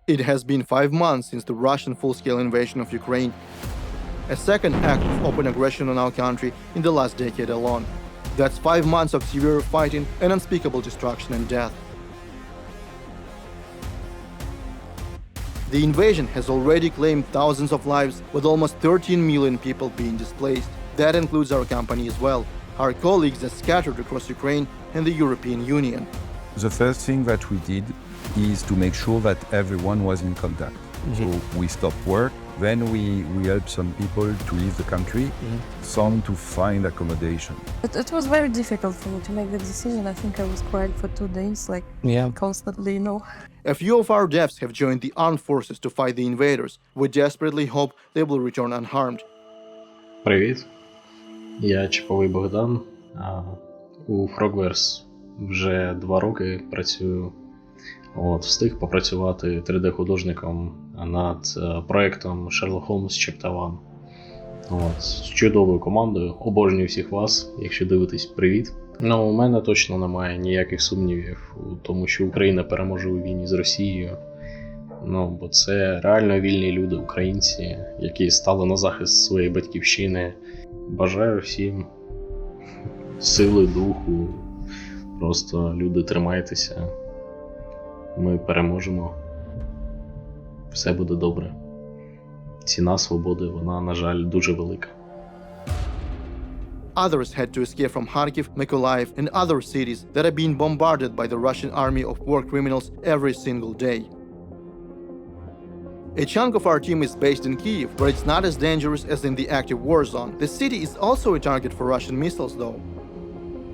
It has been 5 months since the Russian full-scale invasion of Ukraine, a second act of open aggression on our country in the last decade alone. That's 5 months of severe fighting and unspeakable destruction and death. The invasion has already claimed thousands of lives, with almost 13 million people being displaced. That includes our company as well. Our colleagues are scattered across Ukraine and the European Union. The first thing that we did is to make sure that everyone was in contact. So we stopped work, then we helped some people to leave the country, some to find accommodation. It was very difficult for me to make the decision. I think I was crying for 2 days, constantly, A few of our devs have joined the armed forces to fight the invaders. We desperately hope they will return unharmed. Привіт, я Чіповий Богдан. У Frogwares вже 2 роки працюю. Встиг попрацювати 3D-художником над проєктом Sherlock Holmes Chapter 1. З чудовою командою. Обожнюю всіх вас, якщо дивитесь, привіт. У мене точно немає ніяких сумнівів у тому, що Україна переможе у війні з Росією. Бо це реально вільні люди, українці, які стали на захист своєї батьківщини. Бажаю всім сили, духу. Просто, люди, тримайтеся. Ми переможемо. Все буде добре. Ціна свободи, вона, на жаль, дуже велика. Others had to escape from Kharkiv, Mykolaiv, and other cities that are being bombarded by the Russian army of war criminals every single day. A chunk of our team is based in Kyiv, where it's not as dangerous as in the active war zone. The city is also a target for Russian missiles, though.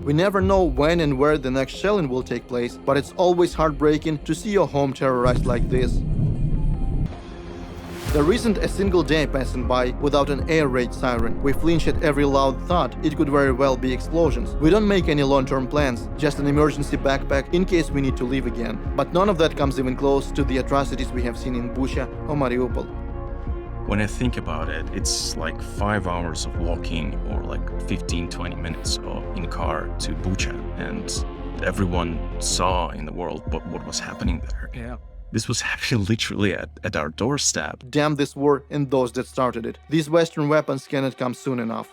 We never know when and where the next shelling will take place, but it's always heartbreaking to see your home terrorized like this. There isn't a single day passing by without an air raid siren. We flinch at every loud thought. It could very well be explosions. We don't make any long-term plans, just an emergency backpack in case we need to leave again. But none of that comes even close to the atrocities we have seen in Bucha or Mariupol. When I think about it, it's like 5 hours of walking or like 15-20 minutes in car to Bucha, and everyone saw in the world what was happening there. Yeah. This was happening literally at our doorstep. Damn this war and those that started it. These Western weapons cannot come soon enough.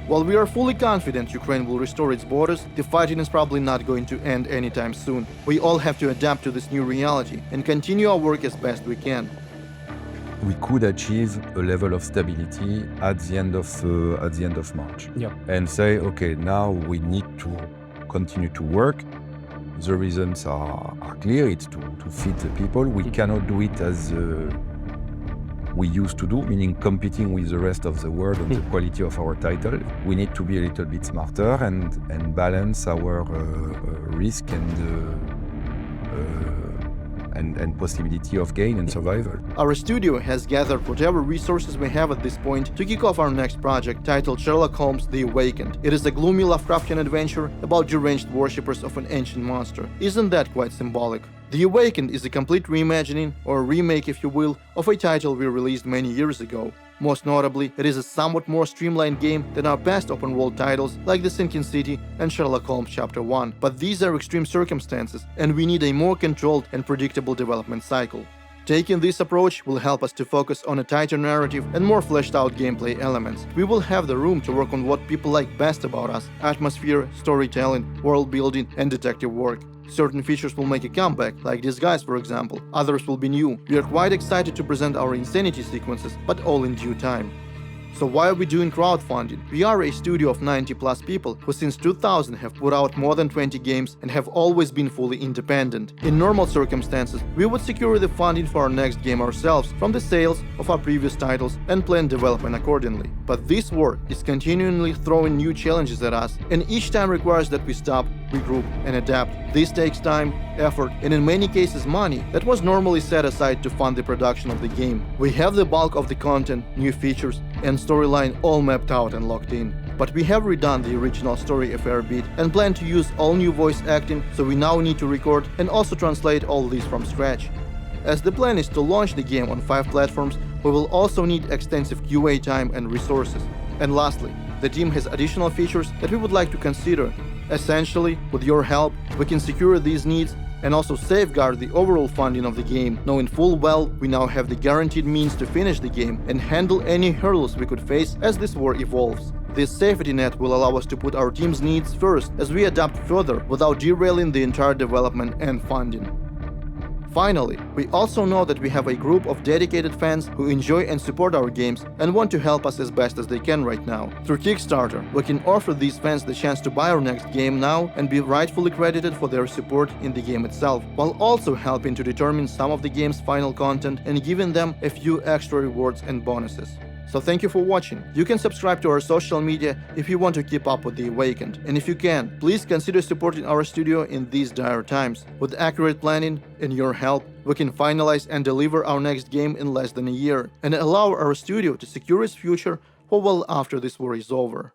While we are fully confident Ukraine will restore its borders, the fighting is probably not going to end anytime soon. We all have to adapt to this new reality and continue our work as best we can. We could achieve a level of stability at the end of March. And say, okay, now we need to continue to work. The reasons are clear. It's to feed the people. We cannot do it as we used to do, meaning competing with the rest of the world on the quality of our title. We need to be a little bit smarter and balance our risk and possibility of gain and survival. Our studio has gathered whatever resources we have at this point to kick off our next project, titled Sherlock Holmes: The Awakened. It is a gloomy Lovecraftian adventure about deranged worshippers of an ancient monster. Isn't that quite symbolic? The Awakened is a complete reimagining, or a remake if you will, of a title we released many years ago. Most notably, it is a somewhat more streamlined game than our past open-world titles like The Sinking City and Sherlock Holmes Chapter 1. But these are extreme circumstances, and we need a more controlled and predictable development cycle. Taking this approach will help us to focus on a tighter narrative and more fleshed-out gameplay elements. We will have the room to work on what people like best about us: atmosphere, storytelling, world-building, and detective work. Certain features will make a comeback, like disguise for example. Others will be new. We are quite excited to present our insanity sequences, but all in due time. So why are we doing crowdfunding? We are a studio of 90+ people who since 2000 have put out more than 20 games and have always been fully independent. In normal circumstances, we would secure the funding for our next game ourselves from the sales of our previous titles and plan development accordingly. But this war is continually throwing new challenges at us, and each time requires that we stop, regroup, and adapt. This takes time, effort, and in many cases money that was normally set aside to fund the production of the game. We have the bulk of the content, new features, and storyline all mapped out and locked in. But we have redone the original story a fair bit and plan to use all new voice acting, so we now need to record and also translate all this from scratch. As the plan is to launch the game on 5 platforms, we will also need extensive QA time and resources. And lastly, the team has additional features that we would like to consider. Essentially, with your help, we can secure these needs and also safeguard the overall funding of the game, knowing full well we now have the guaranteed means to finish the game and handle any hurdles we could face as this war evolves. This safety net will allow us to put our team's needs first as we adapt further without derailing the entire development and funding. Finally, we also know that we have a group of dedicated fans who enjoy and support our games and want to help us as best as they can right now. Through Kickstarter, we can offer these fans the chance to buy our next game now and be rightfully credited for their support in the game itself, while also helping to determine some of the game's final content and giving them a few extra rewards and bonuses. So thank you for watching. You can subscribe to our social media if you want to keep up with The Awakened. And if you can, please consider supporting our studio in these dire times. With accurate planning and your help, we can finalize and deliver our next game in less than a year and allow our studio to secure its future for well after this war is over.